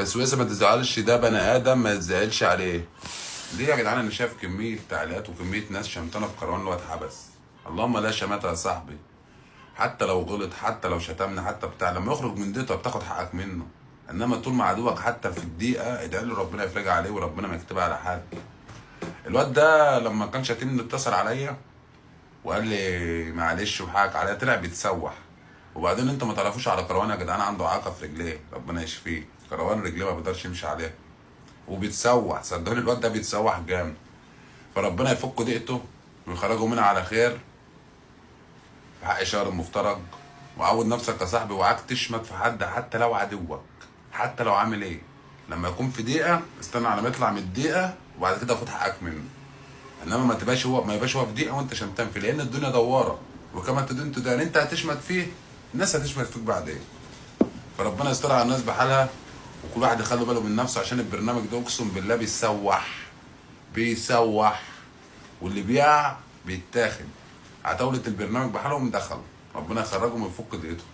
سويسة ما تزعلش، ده بني ادم ما يتزعلش عليه. ليه يا جدعان؟ انا شايف كميه تعليقات وكميه ناس شمتانه في كروان اللي هو اتحبس. اللهم لا شماتة يا صاحبي. حتى لو غلط، حتى لو شتمنا، حتى بتاع، لما يخرج من ديته بتاخد حقك منه. انما طول ما عدوك حتى في الدقيقه ادعي له ربنا يفرجها عليه وربنا ما يكتبها على حد. الواد ده لما كان شاتمني اتصل عليا وقال لي معلش وحقك عليا، طلع بيتسوح. وبعدين انت ما تعرفوش على كروان يا جدعان، عنده اعاقه في رجليه ربنا يشفيه. كروان رجليه ما بيقدرش يمشي عليها وبيتسوح. صدقني الواد ده بيتسوح جامد. فربنا يفك ضيقته ويخرجه منها على خير في حق شهر المفترج. وعود نفسك يا صاحبي وعاك تشمت في حد حتى لو عدوك، حتى لو عامل ايه. لما يكون في دقيقه استنى على ما يطلع من الدقيقه وبعد كده خد حقك منه. انما ما يبقاش هو في دقيقه وانت شمتان فيه، لان الدنيا دواره. وكما تدين تدان، انت هتشمت فيه الناس هتشمت فيك بعدين. فربنا يستر على الناس بحالها. وكل واحد يخلي باله من نفسه، عشان البرنامج ده اقسم بالله بيسوح بيسوح. واللي بيقع بيتاخد. عتاولة البرنامج بحالهم دخل. ربنا يخرجهم ويفك ضيقتهم.